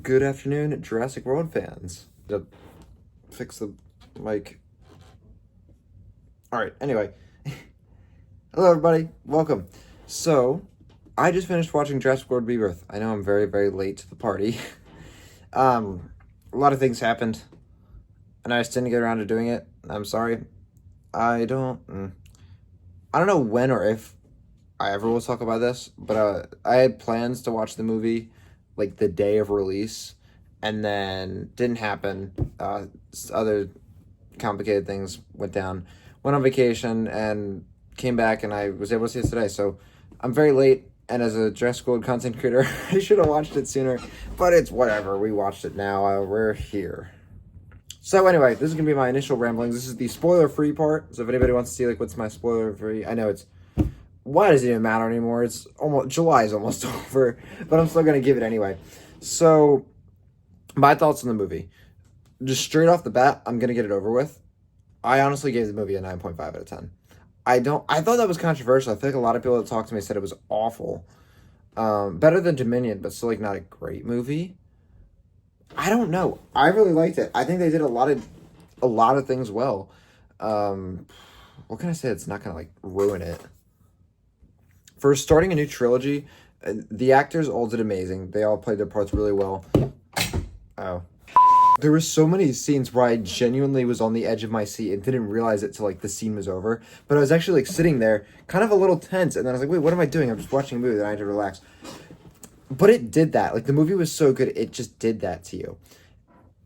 Good afternoon, Jurassic World fans. To fix the mic. Alright, anyway. Hello, everybody. Welcome. So, I just finished watching Jurassic World Rebirth. I know I'm very, very late to the party. A lot of things happened, and I just didn't get around to doing it. I'm sorry. I don't know when or if I ever will talk about this, but I had plans to watch the movie like the day of release, and then didn't happen. Other complicated things went down. Went on vacation and came back, and I was able to see it today. So I'm very late, and as a Jurassic World content creator, I should have watched it sooner, but it's whatever. We watched it now. We're here. So anyway, this is gonna be my initial ramblings. This is the spoiler-free part. So if anybody wants to see like what's my spoiler-free, I know it's why does it even matter anymore? It's almost July is almost over, but I'm still gonna give it anyway. So my thoughts on the movie, just straight off the bat, I'm gonna get it over with. I honestly gave the movie a 9.5 out of 10. I thought that was controversial. I feel like a lot of people that talked to me said it was awful. Better than Dominion, but still like not a great movie. I don't know. I really liked it. I think they did a lot of things well. What can I say? It's not gonna like ruin it. For starting a new trilogy, the actors all did amazing. They all played their parts really well. Oh. There were so many scenes where I genuinely was on the edge of my seat and didn't realize it till like the scene was over. But I was actually like sitting there, kind of a little tense, and then I was like, wait, what am I doing? I'm just watching a movie that I had to relax. But it did that. Like the movie was so good, it just did that to you.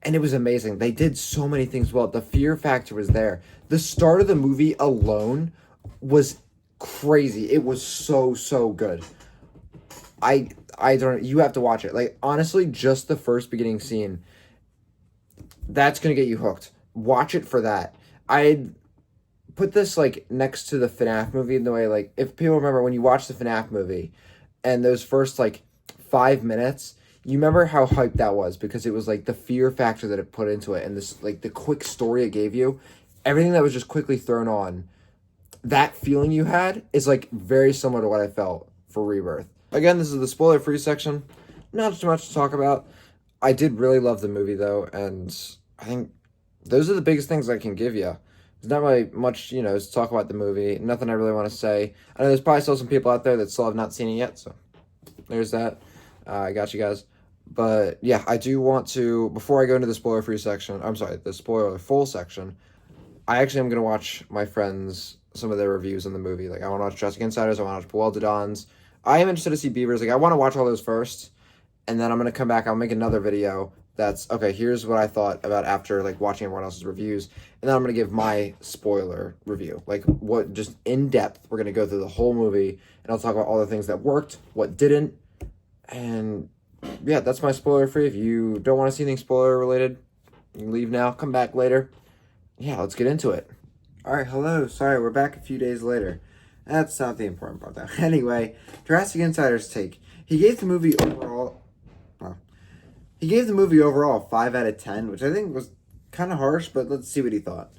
And it was amazing. They did so many things well. The fear factor was there. The start of the movie alone was crazy. It was so good. I don't, you have to watch it. Like honestly, just the first beginning scene, that's gonna get you hooked. Watch it for that. I'd put this like next to the FNAF movie in the way, like if people remember when you watch the FNAF movie and those first like 5 minutes, you remember how hyped that was because it was like the fear factor that it put into it and this like the quick story it gave you, everything that was just quickly thrown on. That feeling you had is like very similar to what I felt for Rebirth. Again, this is the spoiler-free section. Not too much to talk about. I did really love the movie though, and I think those are the biggest things I can give you. There's not really much, to talk about the movie. Nothing I really want to say. I know there's probably still some people out there that still have not seen it yet, so there's that. I got you guys. But yeah, I do want to, before I go into the spoiler-free section, I'm sorry, the spoiler-full section, I actually am going to watch my friends, some of their reviews on the movie. Like, I want to watch Jurassic Insiders, I want to watch Boel de Dons. I am interested to see Beavers. Like, I want to watch all those first, and then I'm going to come back, I'll make another video that's, okay, here's what I thought about after, like, watching everyone else's reviews, and then I'm going to give my spoiler review. Like, what, just in depth, we're going to go through the whole movie, and I'll talk about all the things that worked, what didn't, and yeah, that's my spoiler free. If you don't want to see anything spoiler related, you can leave now, come back later. Yeah, let's get into it. Alright, hello. Sorry, we're back a few days later. That's not the important part, though. Anyway, Jurassic Insider's take. He gave the movie overall... Well, he gave the movie overall 5 out of 10, which I think was kind of harsh, but let's see what he thought.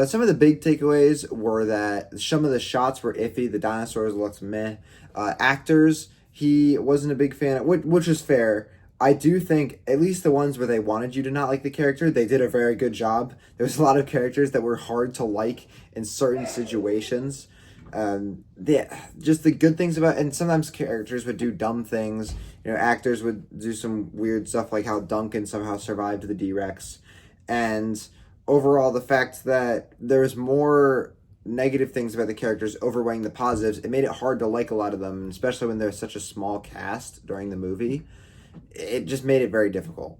Some of the big takeaways were that some of the shots were iffy. The dinosaurs looked meh. Actors, he wasn't a big fan of, which is fair. I do think, at least the ones where they wanted you to not like the character, they did a very good job. There was a lot of characters that were hard to like in certain situations. Just the good things about, and sometimes characters would do dumb things. Actors would do some weird stuff like how Duncan somehow survived the D-Rex. And overall, the fact that there's more negative things about the characters overweighing the positives, it made it hard to like a lot of them, especially when there's such a small cast during the movie. It just made it very difficult.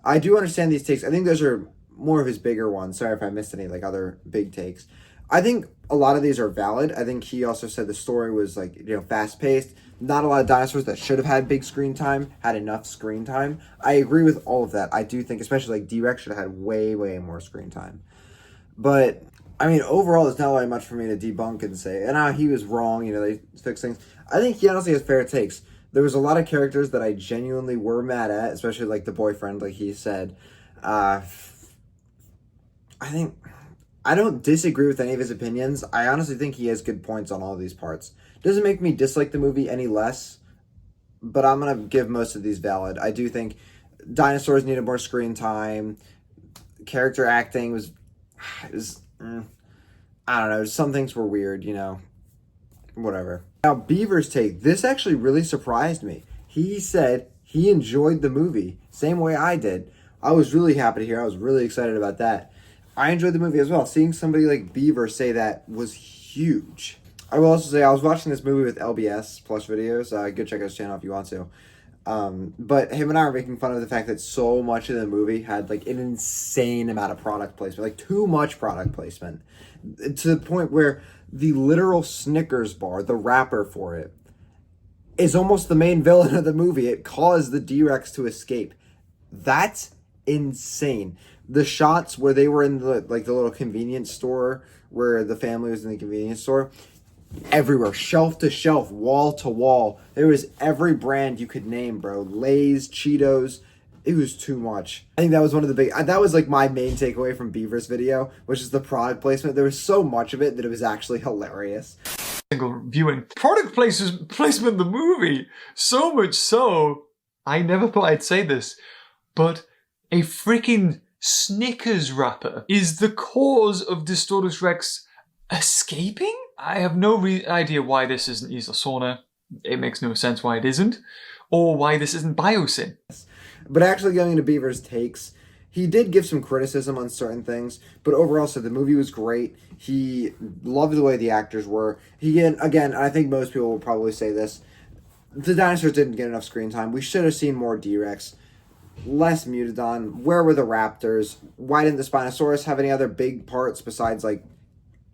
I do understand these takes. I think those are more of his bigger ones. Sorry if I missed any like other big takes. I think a lot of these are valid. I think he also said the story was like, fast paced. Not a lot of dinosaurs that should have had big screen time had enough screen time. I agree with all of that. I do think, especially like D-Rex should have had way more screen time. But I mean, overall, there's not really much for me to debunk and say, and he was wrong. They fix things. I think he honestly has fair takes. There was a lot of characters that I genuinely were mad at, especially like the boyfriend, like he said. I think I don't disagree with any of his opinions. I honestly think he has good points on all of these parts. Doesn't make me dislike the movie any less, but I'm going to give most of these valid. I do think Dinosaurs needed more screen time. Character acting was I don't know. Some things were weird, you know. Whatever. Now, Beaver's take. This actually really surprised me. He said he enjoyed the movie. Same way I did. I was really happy to hear. I was really excited about that. I enjoyed the movie as well. Seeing somebody like Beaver say that was huge. I will also say I was watching this movie with LBS Plus Videos. Go check out his channel if you want to. But him and I were making fun of the fact that so much of the movie had like an insane amount of product placement, like too much product placement, to the point where the literal Snickers bar, the wrapper for it, is almost the main villain of the movie. It caused the D-Rex to escape. That's insane. The shots where they were in the little convenience store, where the family was in the convenience store, everywhere, shelf to shelf, wall to wall. There was every brand you could name, bro. Lay's, Cheetos. It was too much. I think that was one of the that was like my main takeaway from Beaver's video, which is the product placement. There was so much of it that it was actually hilarious. Single viewing. Product placement the movie. So much so, I never thought I'd say this, but a freaking Snickers wrapper is the cause of Distortus Rex escaping? I have no idea why this isn't Isla Sorna. It makes no sense why it isn't. Or why this isn't Biosyn. But actually going into Beaver's takes, he did give some criticism on certain things, but overall said the movie was great. He loved the way the actors were. Again, I think most people will probably say this, the dinosaurs didn't get enough screen time. We should have seen more D-Rex. Less Mutodon. Where were the raptors? Why didn't the Spinosaurus have any other big parts besides, like,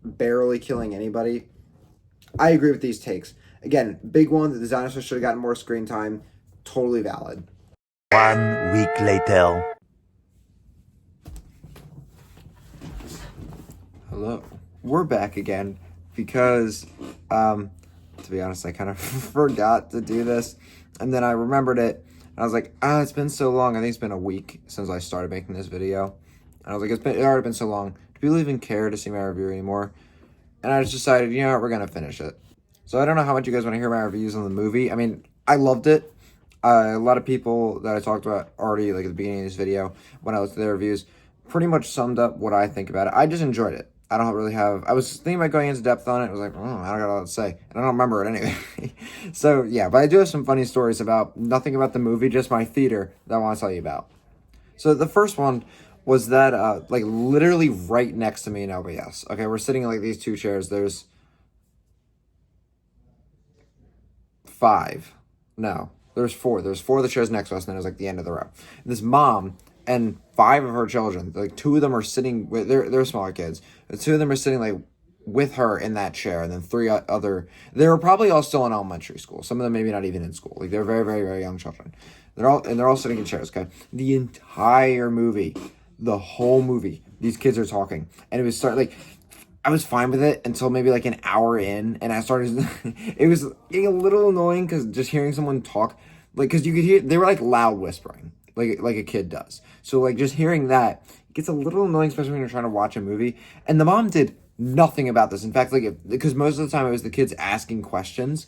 barely killing anybody? I agree with these takes. Again, big one, that the dinosaurs should have gotten more screen time. Totally valid. 1 week later. Hello. We're back again because, to be honest, I kind of forgot to do this. And then I remembered it. And I was like, it's been so long. I think it's been a week since I started making this video. And I was like, it's already been so long. Do people even care to see my review anymore? And I just decided, you know what, we're going to finish it. So I don't know how much you guys want to hear my reviews on the movie. I mean, I loved it. A lot of people that I talked about already, like at the beginning of this video, when I looked at their reviews, pretty much summed up what I think about it. I just enjoyed it. I don't really have... I was thinking about going into depth on it. I was like, I don't got a lot to say. And I don't remember it anyway. So, yeah. But I do have some funny stories about... Nothing about the movie, just my theater that I want to tell you about. So, the first one was that, like, literally right next to me in LBS. Okay, we're sitting in, like, these two chairs. There's... 5. No. There's 4. There's 4 of the chairs next to us, and then it was, like, the end of the row. And this mom... and 5 of her children, like 2 of them are sitting with, they're smaller kids. The 2 of them are sitting like with her in that chair, and then 3 other, they were probably all still in elementary school. Some of them maybe not even in school. Like they're very, very, very young children. They're all sitting in chairs, okay? The entire movie, the whole movie, these kids are talking. And it was I was fine with it until maybe like an hour in, and I started, it was getting a little annoying because just hearing someone talk, like, because you could hear, they were like loud whispering. Like a kid does. So, like, just hearing that gets a little annoying, especially when you're trying to watch a movie. And the mom did nothing about this. In fact, because most of the time it was the kids asking questions.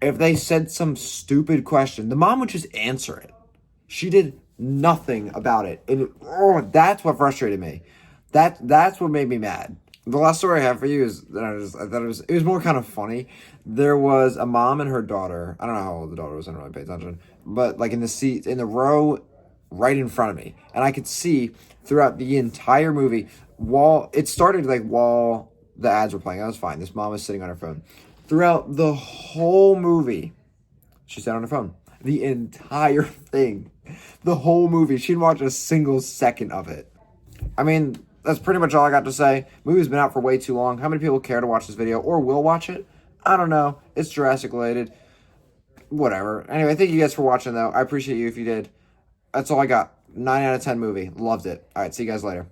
If they said some stupid question, the mom would just answer it. She did nothing about it. And that's what frustrated me. That's what made me mad. The last story I have for you is that it was more kind of funny. There was a mom and her daughter. I don't know how old the daughter was. I don't really pay attention. But, like, in the seat, in the row right in front of me, and I could see throughout the entire movie, it started like while the ads were playing. I was fine. This mom was sitting on her phone. Throughout the whole movie, she sat on her phone. The entire thing. The whole movie. She didn't watch a single second of it. I mean, that's pretty much all I got to say. Movie's been out for way too long. How many people care to watch this video or will watch it? I don't know. It's Jurassic related. Whatever. Anyway, thank you guys for watching, though. I appreciate you if you did. That's all I got. 9 out of 10 movie. Loved it. All right, see you guys later.